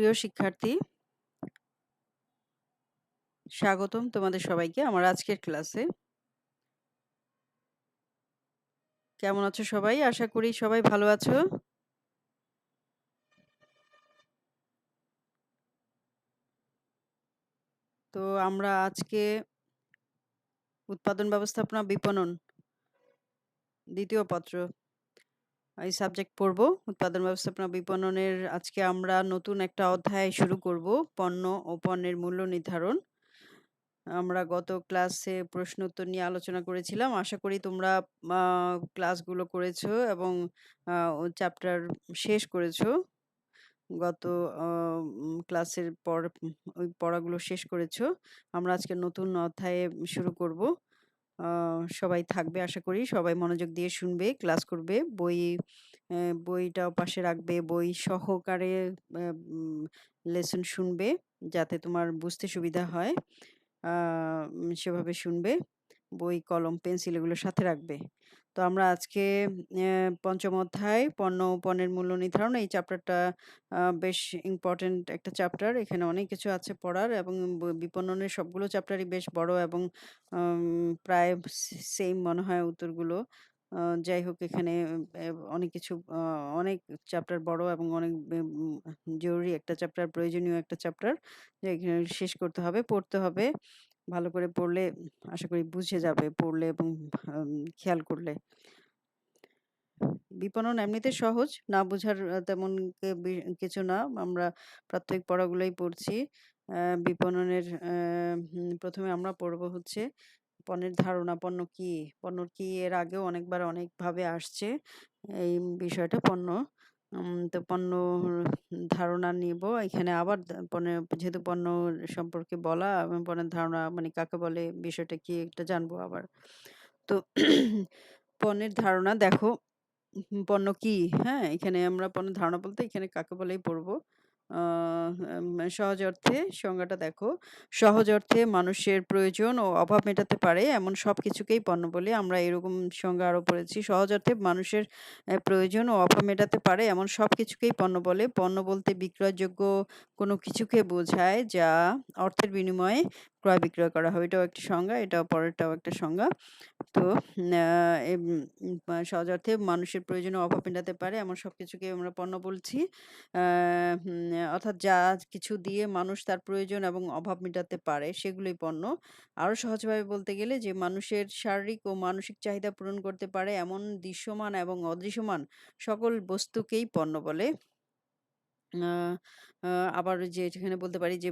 প্রিয় শিক্ষার্থী, স্বাগতম তোমাদের সবাইকে আমার আজকের ক্লাসে। কেমন আছো সবাই? আশা করি সবাই ভালো আছো। তো আমরা আজকে উৎপাদন ব্যবস্থাপনা বিপণন দ্বিতীয় পত্র এই সাবজেক্ট পড়বো। উৎপাদন ব্যবস্থাপনা বিপণনের আজকে আমরা নতুন একটা অধ্যায় শুরু করব, পণ্য ও পণ্যের মূল্য নির্ধারণ। আমরা গত ক্লাসে প্রশ্ন উত্তর নিয়ে আলোচনা করেছিলাম। আশা করি তোমরা ক্লাসগুলো করেছো এবং চ্যাপ্টার শেষ করেছো। গত ক্লাসের পর ওই পড়াগুলো শেষ করেছো। আমরা আজকে নতুন অধ্যায়ে শুরু করব। সবাই থাকবে আশা করি। সবাই মনোযোগ দিয়ে শুনবে, ক্লাস করবে। বইটাও পাশে রাখবে। বই সহকারে লেসন শুনবে যাতে তোমার বুঝতে সুবিধা হয়। সেভাবে শুনবে। বই, কলম, পেন্সিল এগুলো সাথে রাখবে। তো আমরা আজকে পঞ্চম অধ্যায় পণ্য ও পণ্যের মূল্য নির্ধারণ এই চ্যাপ্টারটা বেশ ইম্পর্টেন্ট একটা চ্যাপ্টার। এখানে অনেক কিছু আছে পড়ার এবং বিপণনের সবগুলো চ্যাপ্টারই বেশ বড় এবং প্রায় সেম মনে হয় উত্তরগুলো। যাই হোক এখানে অনেক কিছু অনেক চ্যাপ্টার বড় এবং অনেক জরুরি একটা চ্যাপ্টার, প্রয়োজনীয় একটা চ্যাপ্টার যা এখানে শেষ করতে হবে, পড়তে হবে। ভালো করে পড়লে আশা করি বুঝে যাবে পড়লে এবং খেয়াল করলে। বিপণন এমনিতে সহজ, না বোঝার তেমন কিছু না। আমরা প্রাত্যহিক পড়াগুলোই পড়ছি। বিপণনের প্রথমে আমরা পড়ব হচ্ছে পণ্যের ধারণা। পণ্য কি? পণ্য কি এর আগেও অনেকবার অনেকভাবে আসছে এই বিষয়টা পণ্য। তো পণ্য ধারণা নিব। এখানে আবার পণ্যের যেহেতু পণ্য সম্পর্কে বলা এবং পণ্যের ধারণা মানে কাকে বলে, বিষয়টা কি একটা জানবো আবার। তো পণ্যের ধারণা দেখো, পণ্য কি? হ্যাঁ, এখানে আমরা পণ্যের ধারণা বলতে এখানে কাকে বলেই পড়বো। সহজ অর্থে সংজ্ঞাটা দেখো। সহজ অর্থে মানুষের প্রয়োজন ও অভাব মেটাতে পারে এমন সবকিছুকেই পণ্য বলি। আমরা এরকম সংজ্ঞা আরো পড়েছি। সহজ অর্থে মানুষের প্রয়োজন ও অভাব মেটাতে পারে এমন সবকিছুকেই পণ্য বলে। পণ্য বলতে বিক্রয়যোগ্য কোনো কিছুকে বোঝায় যা অর্থের বিনিময়ে ক্রয় বিক্রয় করা হয়। এটাও একটা সংজ্ঞা, এটাও পরেরটাও একটা সংজ্ঞা। তো সহজ অর্থে মানুষের প্রয়োজন ও অভাব মেটাতে পারে এমন সবকিছুকে আমরা পণ্য বলছি। অর্থাৎ যা কিছু দিয়ে মানুষ তার প্রয়োজন এবং অভাব মেটাতে পারে সেগুলোই পণ্য। আরো সহজভাবে বলতে গেলে যে মানুষের শারীরিক ও মানসিক চাহিদা পূরণ করতে পারে এমন দৃশ্যমান এবং অদৃশ্যমান সকল বস্তুকেই পণ্য বলে। আ আ আবার যে যেখানে বলতে পারি যে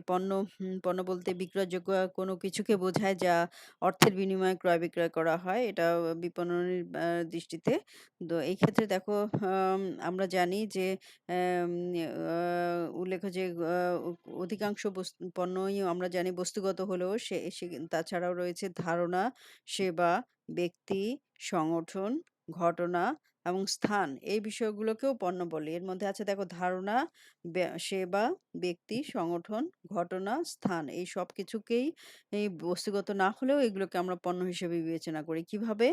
পণ্য বলতে বিক্রয়যোগ্য কোনো কিছুকে বোঝায় যা অর্থের বিনিময়ে ক্রয় বিক্রয় করা হয়। এটা বিপণনের দৃষ্টিতে। তো এই ক্ষেত্রে দেখো, আমরা জানি যে অ্যাম আ উল্লেখ্য যে অধিকাংশ পণ্যই আমরা জানি বস্তুগত হলেও সে তাছাড়াও রয়েছে ধারণা, সেবা, ব্যক্তি, সংগঠন, ঘটনা এবং স্থান, এই বিষয়গুলোকেও পণ্য বলে। এর মধ্যে আছে দেখো ধারণা, সেবা, ব্যক্তি, সংগঠন, ঘটনা, স্থান, এই সবকিছুকেই এই বস্তুগত না হলেও এগুলোকে আমরা পণ্য হিসেবে বিবেচনা করি। কিভাবে?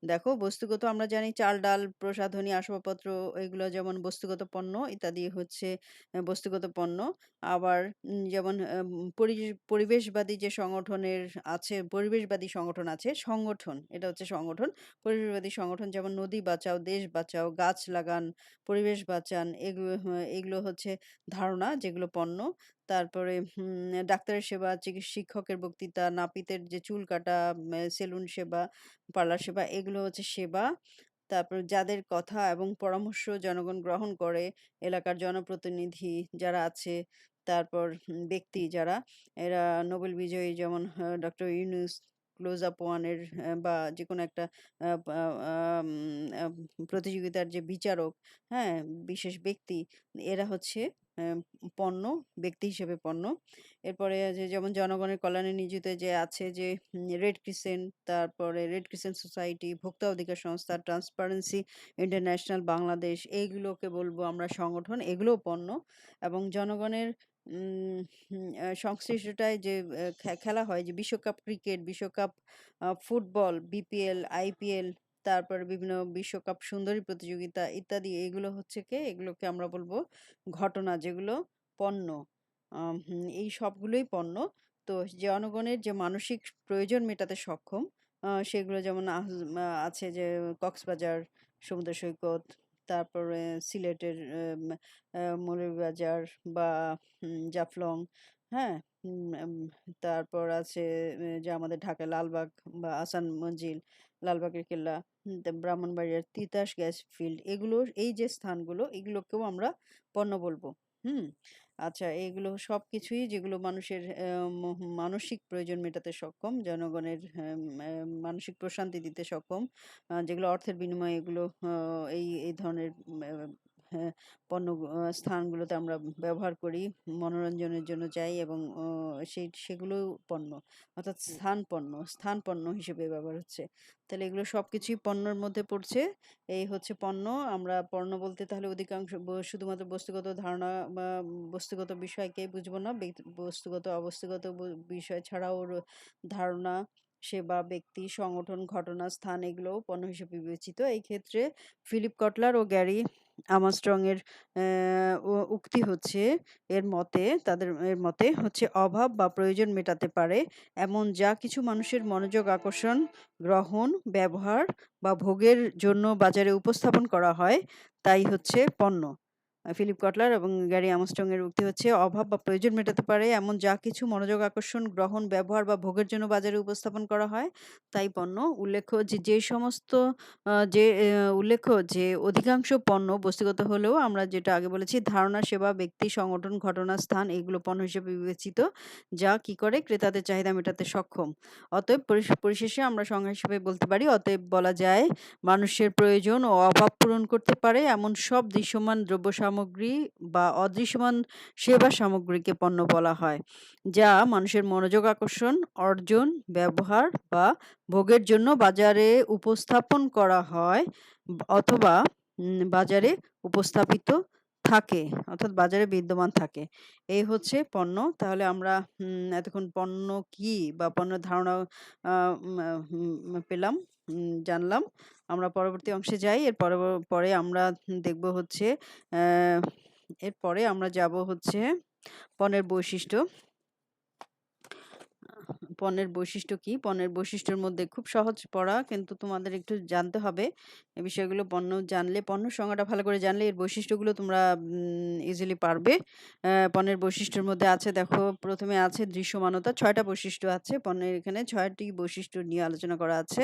দেখো, বস্তুগত আমরা জানি চাল, ডাল, প্রসাধনী, আসবাবপত্র এগুলো যেমন বস্তুগত পণ্য, ইত্যাদি হচ্ছে বস্তুগত পণ্য। আবার যেমন পরিবেশবাদী যে সংগঠনের আছে, পরিবেশবাদী সংগঠন আছে, সংগঠন, এটা হচ্ছে সংগঠন। পরিবেশবাদী সংগঠন যেমন নদী বাঁচাও, দেশ বাঁচাও, গাছ লাগান, পরিবেশ বাঁচান, এগুলো হচ্ছে ধারণা যেগুলো পণ্য। তারপরে ডাক্তারের সেবা, শিক্ষকের বক্তৃতা, নাপিতের যে চুল কাটা, সেলুন সেবা, পার্লার সেবা, এগুলো হচ্ছে সেবা। তারপর যাদের কথা এবং পরামর্শ জনগণ গ্রহণ করে, এলাকার জনপ্রতিনিধি যারা আছে, তারপর ব্যক্তি যারা, এরা নোবেল বিজয়ী যেমন ডক্টর ইউনূস, ক্লোজ আপ ওয়ানের বা যেকোনো একটা আ পা আম আ প্রতিযোগিতার যে বিচারক, হ্যাঁ? বিশেষ ব্যক্তি, এরা হচ্ছে অ্যা পণ্য, ব্যক্তি হিসেবে পণ্য। এরপরে যেমন জনগণের কল্যাণে নিয়োজিত যে আছে যে রেড ক্রিসেন্ট, তারপরে রেড ক্রিসেন্ট সোসাইটি, ভোক্তা অধিকার সংস্থা, ট্রান্সপারেন্সি ইন্টারন্যাশনাল বাংলাদেশ, এইগুলোকে বলবো আমরা সংগঠন, এগুলোও পণ্য। এবং জনগণের উম সংশ্লিষ্টতায় যে খেলা হয় যে বিশ্বকাপ ক্রিকেট, বিশ্বকাপ ফুটবল, বিপিএল, আইপিএল, তারপরে বিভিন্ন বিশ্বকাপ সুন্দরী প্রতিযোগিতা ইত্যাদি, এগুলো হচ্ছে এগুলোকে আমরা বলবো ঘটনা, যেগুলো পণ্য। এই সবগুলোই পণ্য। তো জনগণের যে মানসিক প্রয়োজন মেটাতে সক্ষম, সেগুলো যেমন আছে যে কক্সবাজার সমুদ্র সৈকত, তারপরে সিলেটের মৌলভীবাজার বা জাফলং, হ্যাঁ? উম এম তারপর আছে যে আমাদের ঢাকায় লালবাগ বা আহসান মঞ্জিল, লালবাগের কেল্লা, ব্রাহ্মণবাড়িয়ার তিতাস গ্যাস ফিল্ড, এই যে স্থানগুলো এগুলোকেও আমরা পণ্য বলবো। হুম? আচ্ছা, এগুলো সবকিছুই যেগুলো মানুষের মানসিক প্রয়োজন মেটাতে সক্ষম, জনগণের মানসিক প্রশান্তি দিতে সক্ষম, যেগুলো অর্থের বিনিময়ে এগুলো এই ধরনের হ্যাঁ, স্থানগুলোতে আমরা ব্যবহার করি, মনোরঞ্জনের জন্য যাই এবং সেগুলো পণ্য। অর্থাৎ স্থান পণ্য হিসেবে ব্যবহার হচ্ছে। তাহলে এগুলো সবকিছুই পণ্যর মধ্যে পড়ছে। এই হচ্ছে পণ্য। আমরা পণ্য বলতে তাহলে অধিকাংশ শুধুমাত্র বস্তুগত ধারণা বা বস্তুগত বিষয়কেই বুঝবো না। বস্তুগত, অবস্তুগত বিষয় ছাড়াও ধারণা, সেবা, ব্যক্তি, সংগঠন, ঘটনা, স্থান এগুলোও পণ্য হিসেবে বিবেচিত। এই ক্ষেত্রে ফিলিপ কটলার ও গ্যারি আমস্ট্রং এর উক্তি হচ্ছে, এর মতে হচ্ছে অভাব বা প্রয়োজন মেটাতে পারে এমন যা কিছু মানুষের মনোযোগ আকর্ষণ, গ্রহণ, ব্যবহার বা ভোগের জন্য বাজারে উপস্থাপন করা হয়, তাই হচ্ছে পণ্য। ফিলিপ কটলার এবং গ্যারি আমস্ট্রং এর উক্তি হচ্ছে, অভাব বা প্রয়োজন মেটাতে পারে এমন যা কিছু মনোযোগ আকর্ষণ, গ্রহণ, ব্যবহার বা ভোগের জন্য বাজারে উপস্থাপন করা হয়, তাই পণ্য। উল্লেখ্য যে অধিকাংশ পণ্য বস্তুগত হলেও আমরা যেটা আগে বলেছি ধারণা, সেবা, ব্যক্তি, সংগঠন, ঘটনা, স্থান এগুলো পণ্য হিসেবে বিবেচিত, যা কি করে ক্রেতাদের চাহিদা মেটাতে সক্ষম। অতএব পরিশেষে আমরা সংজ্ঞা হিসেবে বলতে পারি, অতএব বলা যায় মানুষের প্রয়োজন ও অভাব পূরণ করতে পারে এমন সব দৃশ্যমান দ্রব্য সামগ্রী বা অদৃশ্যমান সেবা সামগ্রীকে পণ্য বলা হয়, যা মানুষের মনোযোগ আকর্ষণ, অর্জন, ব্যবহার বা ভোগের জন্য বাজারে উপস্থাপন করা হয় অথবা বাজারে উপস্থাপিত থাকে, অর্থাৎ বাজারে বিদ্যমান থাকে। এই হচ্ছে পণ্য। তাহলে আমরা এতক্ষণ পণ্য কি বা পণ্যের ধারণা পেলাম, জানলাম। আমরা পরবর্তী অংশে যাই। পরে আমরা দেখব হচ্ছে এরপরে আমরা যাব হচ্ছে পণ্যের বৈশিষ্ট্য। পণ্যের বৈশিষ্ট্য কি? পণ্যের বৈশিষ্ট্যের মধ্যে খুব সহজ পড়া, কিন্তু তোমাদের একটু জানতে হবে এই বিষয়গুলো। পণ্য সংজ্ঞাটা ভালো করে জানলে এর বৈশিষ্ট্যগুলো তোমরা ইজিলি পারবে। পণ্যের বৈশিষ্ট্যের মধ্যে আছে, দেখো প্রথমে আছে দৃশ্যমানতা। ৬টা বৈশিষ্ট্য আছে পণ্যের, এখানে ৬টি বৈশিষ্ট্য নিয়ে আলোচনা করা আছে।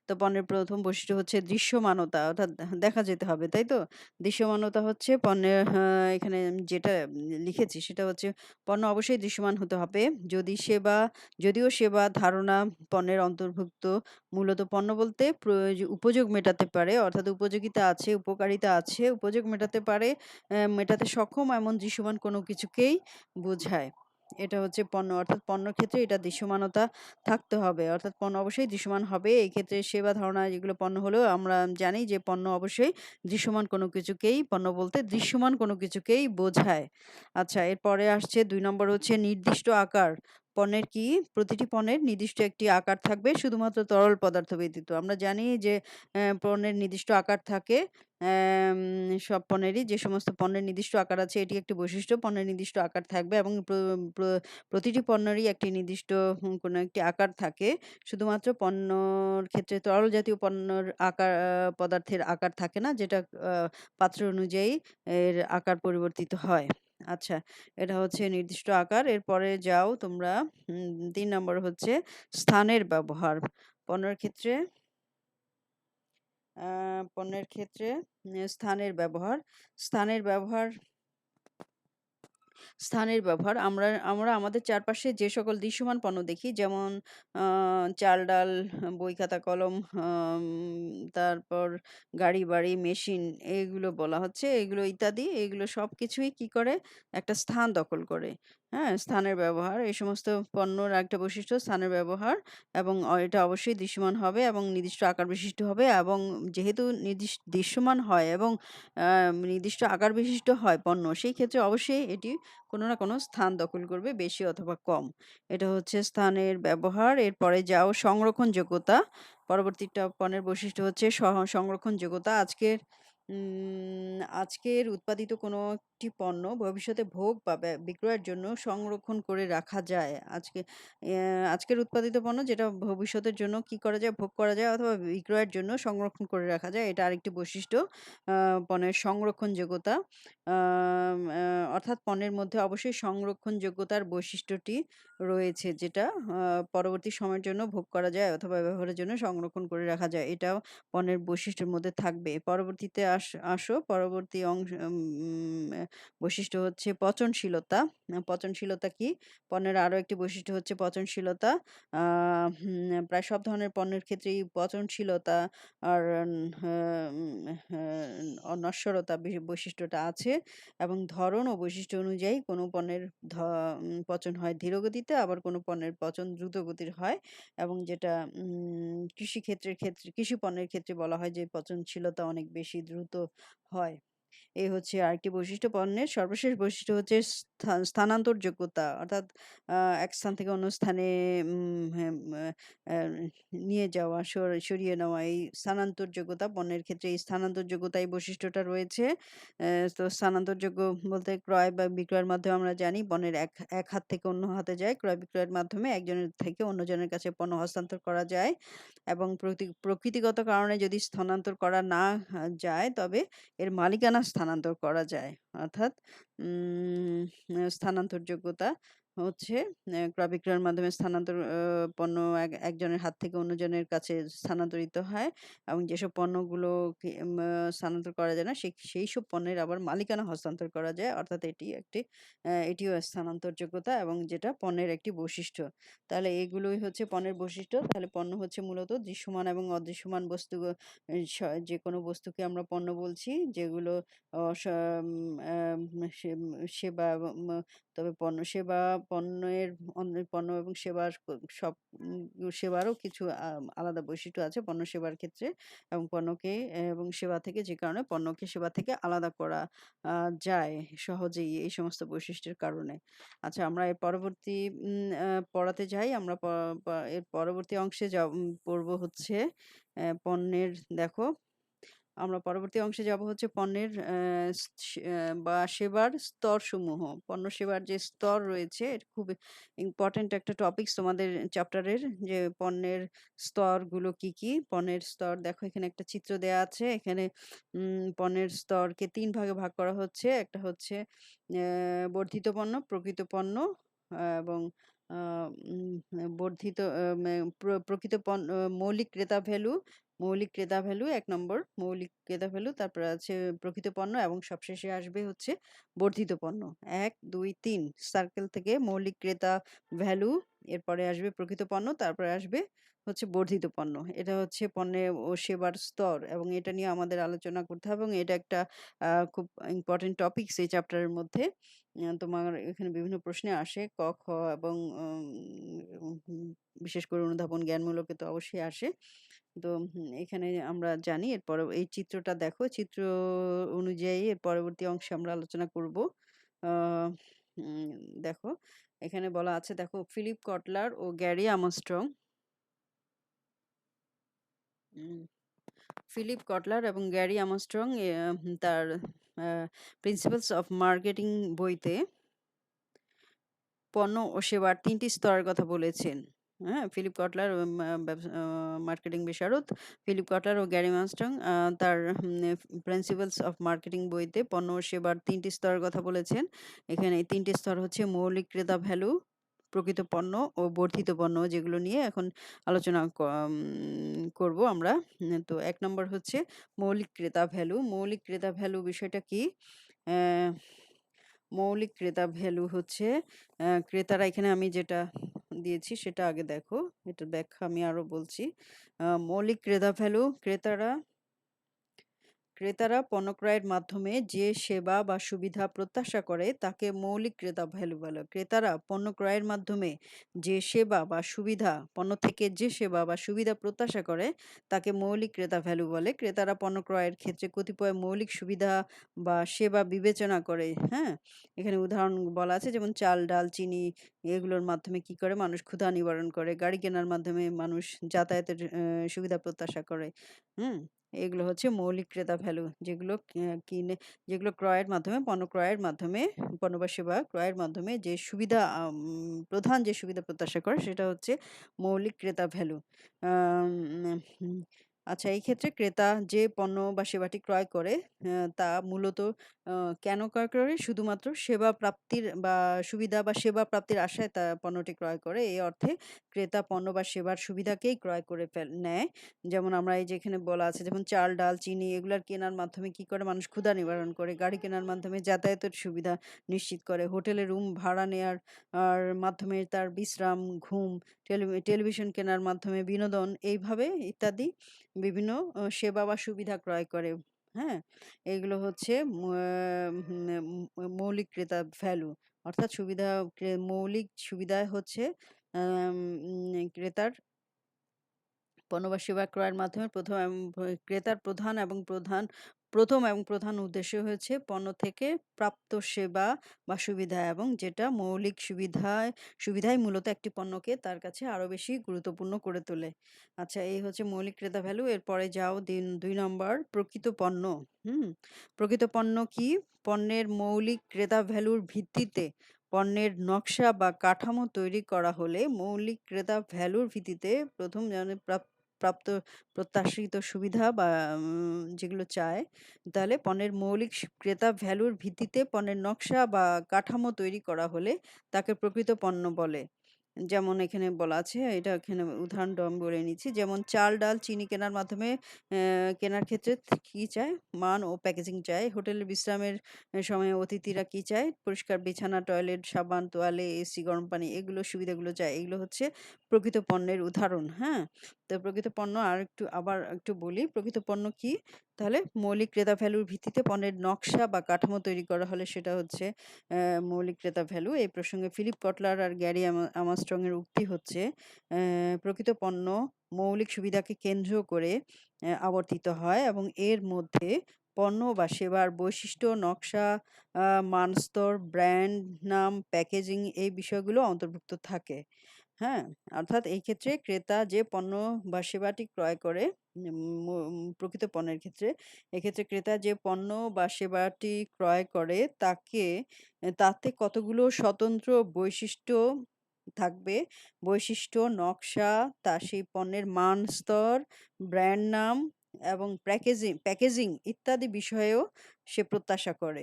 তো পণ্যের প্রথম বৈশিষ্ট্য হচ্ছে দৃশ্যমানতা, অর্থাৎ দেখা যেতে হবে, তাই তো? দৃশ্যমানতা হচ্ছে পণ্যের, এখানে যেটা লিখেছি সেটা হচ্ছে পণ্য অবশ্যই দৃশ্যমান হতে হবে। যদিও সেবা, ধারণা পণ্যের অন্তর্ভুক্ত। মূলত পণ্য বলতে উপযোগ মেটাতে পারে, অর্থাৎ উপযোগিতা আছে, উপকারিতা আছে, উপযোগ মেটাতে পারে, মেটাতে সক্ষম এমন দৃশ্যমান কোনো কিছুকেই বোঝায়। এটা হচ্ছে পণ্য, অর্থাৎ পণ্যর ক্ষেত্রে এটা দৃশ্যমানতা থাকতে হবে, অর্থাৎ পণ্য অবশ্যই দৃশ্যমান হবে। এই ক্ষেত্রে সেবা, ধারণা যেগুলো পণ্য হলেও আমরা জানি যে পণ্য অবশ্যই পণ্য বলতে দৃশ্যমান কোনো কিছুকেই বোঝায়। আচ্ছা, এরপরে আসছে ২ নম্বর হচ্ছে নির্দিষ্ট আকার। প্রতিটি পণ্যের নির্দিষ্ট একটি আকার থাকবে, শুধুমাত্র তরল পদার্থ ব্যতীত। আমরা জানি যে পণ্যের নির্দিষ্ট আকার থাকে। সব পণ্যেরই যে সমস্ত পণ্যের নির্দিষ্ট আকার আছে, এটি একটি বৈশিষ্ট্য। পণ্যের নির্দিষ্ট আকার থাকবে এবং প্রতিটি পণ্যেরই একটি নির্দিষ্ট কোনো একটি আকার থাকে। শুধুমাত্র পণ্যর ক্ষেত্রে তরল জাতীয় পণ্যর পদার্থের আকার থাকে না, যেটা পাত্র অনুযায়ী এর আকার পরিবর্তিত হয়। আচ্ছা, এটা হচ্ছে নির্দিষ্ট আকার। এরপরে যাও তোমরা ৩ নম্বর হচ্ছে স্থানের ব্যবহার। পণ্যের ক্ষেত্রে আ পণ্যের ক্ষেত্রে স্থানের ব্যবহার। স্থানের ব্যবহার স্থানের ব্যবহার আমরা আমরা আমাদের চারপাশে যে সকল দৃশ্যমান পণ্য দেখি, যেমন চাল, ডাল, বই, খাতা, কলম, তারপর গাড়ি, বাড়ি, মেশিন, এগুলো বলা হচ্ছে। এগুলো ইত্যাদি, এগুলো সবকিছুই কি করে? একটা স্থান দখল করে। হ্যাঁ? স্থানের ব্যবহার। এই সমস্ত পণ্যর একটা বৈশিষ্ট্য স্থানের ব্যবহার, এবং এটা অবশ্যই দৃশ্যমান হবে এবং নির্দিষ্ট আকার বিশিষ্ট হবে, এবং যেহেতু দৃশ্যমান হয় এবং নির্দিষ্ট আকার বিশিষ্ট হয় পণ্য, সেই ক্ষেত্রে অবশ্যই এটি কোনো না কোনো স্থান দখল করবে, বেশি অথবা কম। এটা হচ্ছে স্থানের ব্যবহার। এরপরে যাও সংরক্ষণযোগ্যতা। পরবর্তীটা পণ্যের বৈশিষ্ট্য হচ্ছে সংরক্ষণযোগ্যতা। আজকের উৎপাদিত কোনো একটি একটি পণ্য ভবিষ্যতে ভোগ বা বিক্রয়ের জন্য সংরক্ষণ করে রাখা যায়। আজকের উৎপাদিত পণ্য যেটা ভবিষ্যতের জন্য কি করা যায়? ভোগ করা যায় অথবা বিক্রয়ের জন্য সংরক্ষণ করে রাখা যায়। এটা আরেকটি বৈশিষ্ট্য পণ্যের সংরক্ষণযোগ্যতা। অর্থাৎ পণ্যের মধ্যে অবশ্যই সংরক্ষণযোগ্যতার বৈশিষ্ট্যটি রয়েছে যেটা পরবর্তী সময়ের জন্য ভোগ করা যায় অথবা ব্যবহারের জন্য সংরক্ষণ করে রাখা যায়। এটাও পণ্যের বৈশিষ্ট্যের মধ্যে থাকবে। পরবর্তীতে আসো পরবর্তী বৈশিষ্ট্য হচ্ছে পচনশীলতা। পচনশীলতা কি? পণ্যের আরো একটি বৈশিষ্ট্য হচ্ছে পচনশীলতা। প্রায় সব ধরনের পণ্যের ক্ষেত্রেই পচনশীলতা আর নশ্বরতা বৈশিষ্ট্যটা আছে এবং ধরন ও বৈশিষ্ট্য অনুযায়ী কোনো পণ্যের পচন হয় ধীরগতিতে, আবার কোনো পণ্যের পচন দ্রুতগতির হয় এবং যেটা কৃষি পণ্যের ক্ষেত্রে বলা হয় যে পচনশীলতা অনেক বেশি দ্রুত হয়। এই হচ্ছে আরেকটি বৈশিষ্ট্য পণ্যের। সর্বশেষ বৈশিষ্ট্য হচ্ছে স্থানান্তরযোগ্যতা। অর্থাৎ এক স্থান থেকে অন্য স্থানে হ্যাঁ, নিয়ে যাওয়া, সরিয়ে নেওয়া এই স্থানান্তরযোগ্যতা পণ্যের ক্ষেত্রে এই স্থানান্তরযোগ্যতা এই বৈশিষ্ট্যটা রয়েছে। তো স্থানান্তরযোগ্য বলতে ক্রয় বা বিক্রয়ের মাধ্যমে আমরা জানি পণ্যের এক হাত থেকে অন্য হাতে যায়। ক্রয় বিক্রয়ের মাধ্যমে একজনের থেকে অন্যজনের কাছে পণ্য হস্তান্তর করা যায় এবং প্রকৃতিগত কারণে যদি স্থানান্তর করা না যায় তবে এর মালিকানা স্থানান্তর করা যায়। অর্থাৎ স্থানান্তরযোগ্যতা হচ্ছে ক্রয় বিক্রয়ের মাধ্যমে পণ্য একজনের হাত থেকে অন্যজনের কাছে স্থানান্তরিত হয় এবং যেসব পণ্যগুলোকে স্থানান্তর করা যায় না সেইসব পণ্যের আবার মালিকানা হস্তান্তর করা যায়। অর্থাৎ এটিও স্থানান্তরযোগ্যতা এবং যেটা পণ্যের একটি বৈশিষ্ট্য। তাহলে এগুলোই হচ্ছে পণ্যের বৈশিষ্ট্য। তাহলে পণ্য হচ্ছে মূলত দৃশ্যমান এবং অদৃশ্যমান বস্তু যেকোনো বস্তুকে আমরা পণ্য বলছি যেগুলো অ স আম সেবা তবে পণ্যের পণ্য এবং সেবার সব সেবারও কিছু আলাদা বৈশিষ্ট্য আছে পণ্য সেবার ক্ষেত্রে এবং এবং সেবা থেকে যে কারণে পণ্যকে সেবা থেকে আলাদা করা যায় সহজেই এই সমস্ত বৈশিষ্ট্যের কারণে। আচ্ছা আমরা এর পরবর্তী পড়াতে যাই। আমরা এর পরবর্তী অংশে পড়ব হচ্ছে পণ্যের দেখো আমরা পরবর্তী অংশে যাব হচ্ছে পণ্যের বা সেবার স্তরসমূহ। পণ্য সেবার যে স্তর রয়েছে এটা খুব ইম্পর্টেন্ট একটা টপিকস তোমাদের চ্যাপ্টারের যে পণ্যের স্তরগুলো কি, কি? পণ্যের স্তর দেখো এখানে একটা চিত্র দেয়া আছে। এখানে পণ্যের স্তরকে ৩ ভাগে ভাগ করা হচ্ছে। একটা হচ্ছে বর্ধিত পণ্য, প্রকৃত পণ্য এবং আ উম বর্ধিত প্রকৃত পণ্য মৌলিক ক্রেতা ভ্যালু ১ নম্বর মৌলিক ক্রেতা ভ্যালু, তারপরে আছে প্রকৃত পণ্য এবং সবশেষে আসবে হচ্ছে বর্ধিত পণ্য। ১, ২, ৩ সার্কেল থেকে মৌলিক ক্রেতা ভ্যালু, এরপরে আসবে প্রকৃত পণ্য, তারপরে আসবে হচ্ছে বর্ধিত পণ্য। এটা হচ্ছে পণ্যের ও সেবার স্তর এবং এটা নিয়ে আমাদের আলোচনা করতে হবে এবং এটা একটা খুব ইম্পোর্টেন্ট টপিকস এই চ্যাপ্টারের মধ্যে। তোমার এখানে বিভিন্ন প্রশ্নে আসে ক, খ এবং বিশেষ করে অনুধাবন জ্ঞানমূলকে তো অবশ্যই আসে। তো এখানে আমরা জানি এরপরে এই চিত্রটা দেখো চিত্র অনুযায়ী এর পরবর্তী অংশে আমরা আলোচনা করব। আহ, উম, দেখো এখানে বলা আছে দেখো ফিলিপ কটলার ও গ্যারি আমস্ট্রং ফিলিপ কটলার এবং গ্যারি আমস্ট্রং তার প্রিন্সিপালস অফ মার্কেটিং বইতে পণ্য ও সেবার ৩টি স্তরের কথা বলেছেন। হ্যাঁ, ফিলিপ কটলার মার্কেটিং বিশারদ ফিলিপ কটলার ও গ্যারি মার্স্টং তার প্রিন্সিপালস অফ মার্কেটিং বইতে পণ্য ও সেবার ৩টি স্তরের কথা বলেছেন। এখানে এই ৩টি স্তর হচ্ছে মৌলিক ক্রেতা ভ্যালু, প্রকৃত পণ্য ও বর্ধিত পণ্য, যেগুলো নিয়ে এখন আলোচনা করব আমরা। তো ১ নম্বর হচ্ছে মৌলিক ক্রেতা ভ্যালু। মৌলিক ক্রেতা ভ্যালু বিষয়টা কি? আহ মৌলিক ক্রেতা ভ্যালু হচ্ছে ক্রেতারা, এখানে আমি যেটা দিয়েছি সেটা আগে দেখো, এটার ব্যাখ্যা আমি আরো বলছি। মৌলিক ক্রেতা ভ্যালু ক্রেতারা পণ্য ক্রয়ের মাধ্যমে যে সেবা বা সুবিধা প্রত্যাশা করে তাকে মৌলিক ক্রেতা ভ্যালু বলে। ক্রেতারা পণ্য ক্রয়ের মাধ্যমে যে সেবা বা সুবিধা পণ্য থেকে যে সেবা বা সুবিধা প্রত্যাশা করে তাকে মৌলিক ক্রেতা ভ্যালু বলে। ক্রেতারা পণ্য ক্রয়ের ক্ষেত্রে কতিপয় মৌলিক সুবিধা বা সেবা বিবেচনা করে। হ্যাঁ, এখানে উদাহরণ বলা আছে যেমন চাল, ডাল, চিনি এগুলোর মাধ্যমে কি করে মানুষ ক্ষুধা নিবারণ করে। গাড়ি কেনার মাধ্যমে মানুষ যাতায়াতের সুবিধা প্রত্যাশা করে। হুম এগুলো হচ্ছে মৌলিক ক্রেতা ভ্যালু, যেগুলো যেগুলো ক্রয়ের মাধ্যমে, পণ্য ক্রয়ের মাধ্যমে, পণ্য বা সেবা ক্রয়ের মাধ্যমে যে সুবিধা প্রধান যে সুবিধা প্রত্যাশা করে সেটা হচ্ছে মৌলিক ক্রেতা ভ্যালু। আম উম আচ্ছা, এই ক্ষেত্রে ক্রেতা যে পণ্য বা সেবাটি ক্রয় করে তা মূলত কেন ক্রয় করে? শুধুমাত্র সেবা প্রাপ্তির বা সুবিধা বা সেবা প্রাপ্তির আশায় তা পণ্যটি ক্রয় করে। এই অর্থে ক্রেতা পণ্য বা সেবার সুবিধাকেই ক্রয় করে নেয়। যেমন আমরা এই যে এখানে বলা আছে, যেমন চাল, ডাল, চিনি এগুলার কেনার মাধ্যমে কি করে মানুষ ক্ষুধা নিবারণ করে। গাড়ি কেনার মাধ্যমে যাতায়াতের সুবিধা নিশ্চিত করে। হোটেলে রুম ভাড়া নেয়ার মাধ্যমে তার বিশ্রাম, ঘুম, টেলিভিশন কেনার মাধ্যমে বিনোদন, এইভাবে ইত্যাদি বিভিন্ন সেবা বা সুবিধা ক্রয় করে। হ্যাঁ? এগুলো হচ্ছে মৌলিক ক্রেতা ভ্যালু। অর্থাৎ মৌলিক সুবিধা হচ্ছে ক্রেতার পণ্য বা সেবা ক্রয়ের মাধ্যমে ক্রেতার প্রথম এবং প্রধান উদ্দেশ্য হচ্ছে পণ্য থেকে প্রাপ্ত সেবা বা সুবিধা, এবং যেটা মৌলিক সুবিধাই মূলত একটি পণ্যকে তার কাছে আরো বেশি গুরুত্বপূর্ণ করে তোলে। আচ্ছা, এই হচ্ছে মৌলিক ক্রেতা ভ্যালু। এরপরে যাও ২ নম্বর, প্রকৃত পণ্য। হুম? প্রকৃত পণ্য কি? পণ্যের মৌলিক ক্রেতা ভ্যালুর ভিত্তিতে পণ্যের নকশা বা কাঠামো তৈরি করা হলে মৌলিক ক্রেতা ভ্যালুর ভিত্তিতে প্রথম প্রাপ্ত প্রত্যাশিত সুবিধা বা যেগুলো চায়, তাহলে পণ্যের মৌলিক ক্রেতা ভ্যালুর ভিত্তিতে পণ্যের নকশা বা কাঠামো তৈরি করা হলে তাকে প্রকৃত পণ্য বলে। যেমন এখানে বলা আছে, এটা এখানে উদাহরণটা আমি বলে নিচ্ছি। যেমন চাল, ডাল, চিনি কেনার মাধ্যমে কেনার ক্ষেত্রে কি চায়? মান ও প্যাকেজিং চায়। হোটেলে বিশ্রামের সময় অতিথিরা কি চায়? পরিষ্কার বিছানা, টয়লেট, সাবান, তোয়ালে, এসি, গরম পানি, এগুলো সুবিধাগুলো চায়। এগুলো হচ্ছে প্রকৃত পণ্যের উদাহরণ। হ্যাঁ? তো প্রকৃত পণ্য আবার একটু বলি, প্রকৃত পণ্য কি? তাহলে মৌলিক ক্রেতা ভ্যালুর ভিত্তিতে পণ্যের নকশা বা কাঠামো তৈরি করা হলে সেটা হচ্ছে মৌলিক ক্রেতা ভ্যালু। এই প্রসঙ্গে ফিলিপ কটলার আর গ্যারি আমারস্ট্রং এর উক্তি হচ্ছে, প্রকৃত পণ্য মৌলিক সুবিধাকে কেন্দ্র করে আবর্তিত হয় এবং এর মধ্যে পণ্য বা সেবার বৈশিষ্ট্য, নকশা, মানস্তর, ব্র্যান্ড নাম, প্যাকেজিং, এই বিষয়গুলো অন্তর্ভুক্ত থাকে। হ্যাঁ? অর্থাৎ এই ক্ষেত্রে ক্রেতা যে পণ্য বা সেবাটি ক্রয় করে, প্রকৃত পণ্যের ক্ষেত্রে, এক্ষেত্রে ক্রেতা যে পণ্য বা সেবাটি ক্রয় করে তাতে কতগুলো স্বতন্ত্র বৈশিষ্ট্য থাকবে। বৈশিষ্ট্য, নকশা, সেই পণ্যের মান স্তর, ব্র্যান্ড নাম এবং প্যাকেজিং ইত্যাদি বিষয়েও সে প্রত্যাশা করে।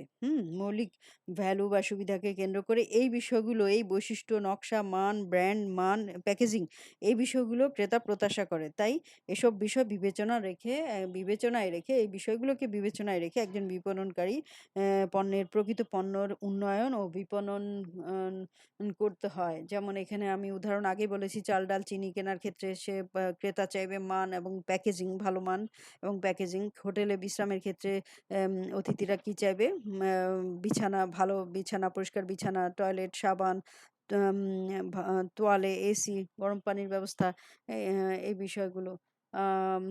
মৌলিক ভ্যালু বা সুবিধাকে কেন্দ্র করে এই বিষয়গুলো, এই বৈশিষ্ট্য, নকশা, মান, ব্র্যান্ড, প্যাকেজিং, এই বিষয়গুলো ক্রেতা প্রত্যাশা করে। তাই এসব বিষয় বিবেচনায় রেখে এই বিষয়গুলোকে বিবেচনায় রেখে একজন বিপণনকারী পণ্যের প্রকৃত পণ্যর উন্নয়ন ও বিপণন করতে হয়। যেমন এখানে আমি উদাহরণ আগেই বলেছি, চাল, ডাল, চিনি কেনার ক্ষেত্রে ক্রেতা চাইবে মান এবং প্যাকেজিং, ভালো মান এবং প্যাকেজিং। হোটেলে বিশ্রামের ক্ষেত্রে অতিথিরা কি চাইবে? ভালো বিছানা, পরিষ্কার বিছানা, টয়লেট, সাবান, আম ভা তোয়ালে, এসি, গরম পানির ব্যবস্থা, এই বিষয়গুলো। আম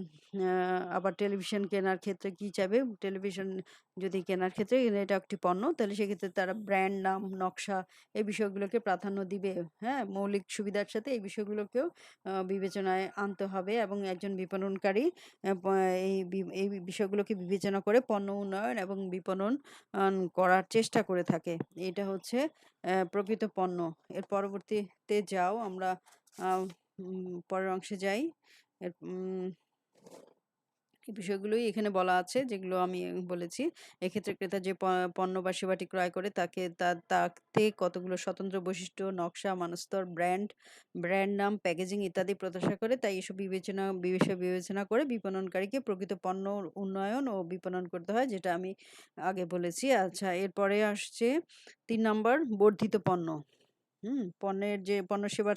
আ আবার টেলিভিশন কেনার ক্ষেত্রে কি চাইবে? টেলিভিশন যদি কেনার ক্ষেত্রে এটা একটি পণ্য, তাহলে সেক্ষেত্রে তারা ব্র্যান্ড, নাম, নকশা, এই বিষয়গুলোকে প্রাধান্য দিবে। হ্যাঁ? মৌলিক সুবিধার সাথে এই বিষয়গুলোকেও বিবেচনায় আনতে হবে এবং একজন বিপণনকারী অ্যা প এই বিষয়গুলোকে বিবেচনা করে পণ্য উন্নয়ন এবং বিপণন করার চেষ্টা করে থাকে। এটা হচ্ছে প্রকৃত পণ্য। এর পরবর্তীতে যাও আমরা আ পরের অংশে যাই। এর এই বিষয়গুলোই এখানে বলা আছে, যেগুলো আমি বলেছি। এক্ষেত্রে ক্রেতা যে পণ্য বা সেবাটি ক্রয় করে তাতে কতগুলো স্বতন্ত্র বৈশিষ্ট্য, নকশা, মানস্তর, ব্র্যান্ড নাম, প্যাকেজিং ইত্যাদি প্রত্যাশা করে। তাই এসব বিষয় বিবেচনা করে বিপণনকারীকে প্রকৃত পণ্য উন্নয়ন ও বিপণন করতে হয়, যেটা আমি আগে বলেছি। আচ্ছা, এরপরে আসছে ৩ নম্বর, বর্ধিত পণ্য। পণ্য সেবার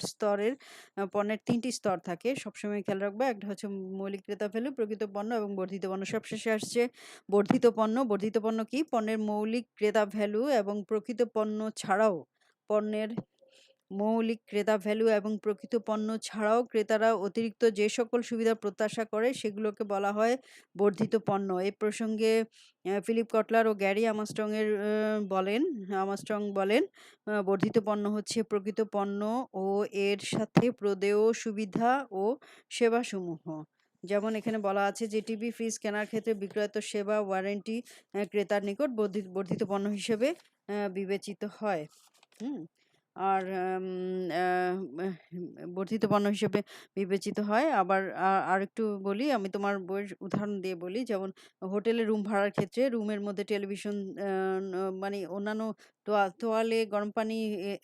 পণ্যের ৩ টি স্তর থাকে। সবসময় খেয়াল রাখবা। একটা হচ্ছে মৌলিক ক্রেতা ভ্যালু, প্রকৃত পণ্য এবং বর্ধিত পণ্য। সবশেষে আসছে বর্ধিত পণ্য। বর্ধিত পণ্য কি? পণ্যের মৌলিক ক্রেতা ভ্যালু এবং প্রকৃত পণ্য ছাড়াও পণ্যের মৌলিক ক্রেতা ভ্যালু এবং প্রকৃত পণ্য ছাড়াও ক্রেতারা অতিরিক্ত যে সকল সুবিধা প্রত্যাশা করে সেগুলোকে বলা হয় বর্ধিত পণ্য। এ প্রসঙ্গে ফিলিপ কটলার ও গ্যারি আমারস্ট্রং বলেন, বর্ধিত পণ্য হচ্ছে প্রকৃত পণ্য ও এর সাথে প্রদেয় সুবিধা ও সেবাসমূহ। যেমন এখানে বলা আছে যে টিভি ফ্রিজ কেনার ক্ষেত্রে বিক্রয়ত সেবা ওয়ারেন্টি ক্রেতার নিকট বর্ধিত পণ্য হিসেবে বিবেচিত হয়। হুম আর বর্ধিত পণ্য হিসেবে বিবেচিত হয়। আবার আরেকটু বলি, আমি তোমার বইয়ের উদাহরণ দিয়ে বলি। যেমন হোটেলে রুম ভাড়ার ক্ষেত্রে রুমের মধ্যে টেলিভিশন, মানে অন্যান্য তোয়ালে, গরম পানি,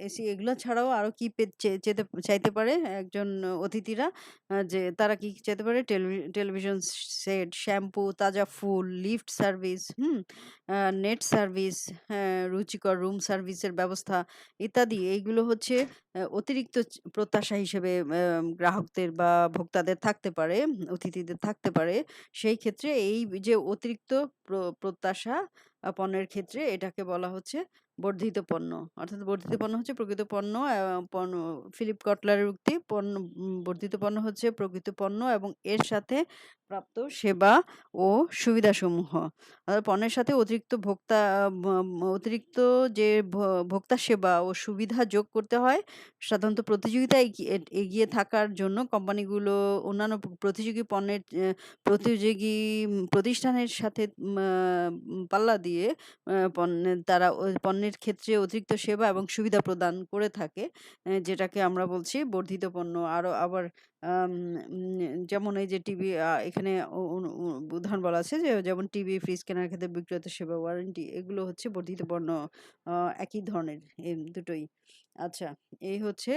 এসি এগুলো ছাড়াও আরো কি চাইতে পারে একজন অতিথিরা? যে তারা কি চাইতে পারে? টেলিভিশন সেট, শ্যাম্পু, তাজা ফুল, লিফট সার্ভিস, নেট সার্ভিস, রুচিকর রুম সার্ভিসের ব্যবস্থা ইত্যাদি। এইগুলো হচ্ছে অতিরিক্ত প্রত্যাশা হিসেবে গ্রাহকদের বা ভোক্তাদের থাকতে পারে, অতিথিদের থাকতে পারে। সেই ক্ষেত্রে এই যে অতিরিক্ত প্রত্যাশা পণ্যের ক্ষেত্রে এটাকে বলা হচ্ছে বর্ধিত পণ্য। অর্থাৎ বর্ধিত পণ্য হচ্ছে প্রকৃত পণ্য। ফিলিপ কটলারের উক্তি, বর্ধিত পণ্য হচ্ছে প্রকৃত পণ্য এবং এর সাথে প্রাপ্ত সেবা ও সুবিধাসমূহ। অর্থাৎ পণ্যের সাথে অতিরিক্ত যে ভোক্তা সেবা ও সুবিধা যোগ করতে হয়। সাধারণত প্রতিযোগিতায় এগিয়ে থাকার জন্য কোম্পানিগুলো অন্যান্য প্রতিযোগী প্রতিযোগী প্রতিষ্ঠানের সাথে পাল্লা দিয়ে তারা ওই পণ্যের ক্ষেত্রে অতিরিক্ত সেবা এবং সুবিধা প্রদান করে থাকে, যেটাকে আমরা বলছি বর্ধিত পণ্য। আবার যেমন এই যে টিভি, এখানে উদাহরণ বলা আছে যে যেমন টিভি ফ্রিজ কেনার ক্ষেত্রে বিক্রেতা সেবা ওয়ারেন্টি, এগুলো হচ্ছে বর্ধিত পণ্য। একই ধরনের দুটোই। আচ্ছা, এই হচ্ছে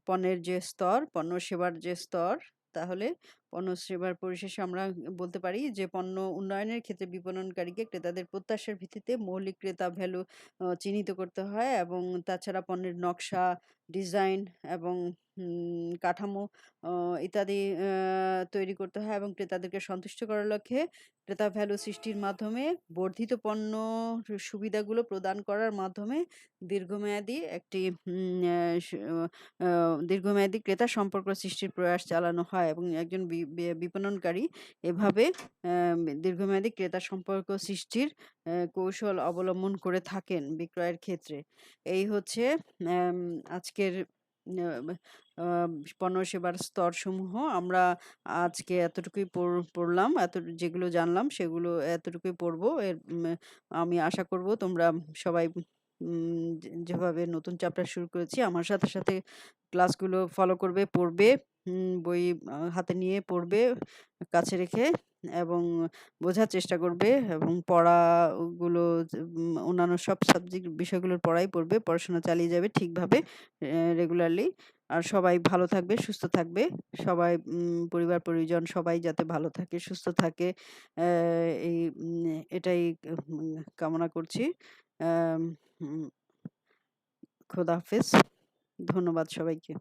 পণ্যের যে স্তর, পণ্য সেবার যে স্তর। তাহলে পণ্য সেবার পরিশেষে আমরা বলতে পারি যে পণ্য উন্নয়নের ক্ষেত্রে বিপণনকারীকে ক্রেতাদের প্রত্যাশার ভিত্তিতে মৌলিক ক্রেতা ভ্যালু চিহ্নিত করতে হয় এবং তাছাড়া পণ্যের নকশা, ডিজাইন এবং কাঠামো ইত্যাদি তৈরি করতে হয় এবং ক্রেতাদেরকে সন্তুষ্ট করার লক্ষ্যে ক্রেতা ভ্যালু সৃষ্টির মাধ্যমে বর্ধিত পণ্য সুবিধাগুলো প্রদান করার মাধ্যমে দীর্ঘমেয়াদী একটি দীর্ঘমেয়াদী ক্রেতা সম্পর্ক সৃষ্টির প্রয়াস চালানো হয় এবং একজন বিপণনকারী এভাবে দীর্ঘমেয়াদী ক্রেতা সম্পর্ক সৃষ্টির কৌশল অবলম্বন করে থাকেন বিক্রয়ের ক্ষেত্রে। এই হচ্ছে আজকের পণ্য সেবার স্তরসমূহ। আমরা আজকে এতটুকুই পড়লাম, যেগুলো জানলাম সেগুলো এতটুকুই পড়বো। আমি আশা করব তোমরা সবাই যেভাবে নতুন চ্যাপ্টার শুরু করেছি আমার সাথে সাথে ক্লাসগুলো ফলো করবে, পড়বে, বই হাতে নিয়ে পড়বে কাছে রেখে এবং বোঝার চেষ্টা করবে এবং পড়াগুলো অন্যান্য সব সাবজেক্ট বিষয়গুলোর পড়াই পড়বে, পড়াশোনা চালিয়ে যাবে ঠিকভাবে, রেগুলারলি। আর সবাই ভালো থাকবে, সুস্থ থাকবে। সবাই পরিবার পরিজন সবাই যাতে ভালো থাকে, সুস্থ থাকে, এটাই কামনা করছি। খোদা হাফেজ। ধন্যবাদ সবাইকে।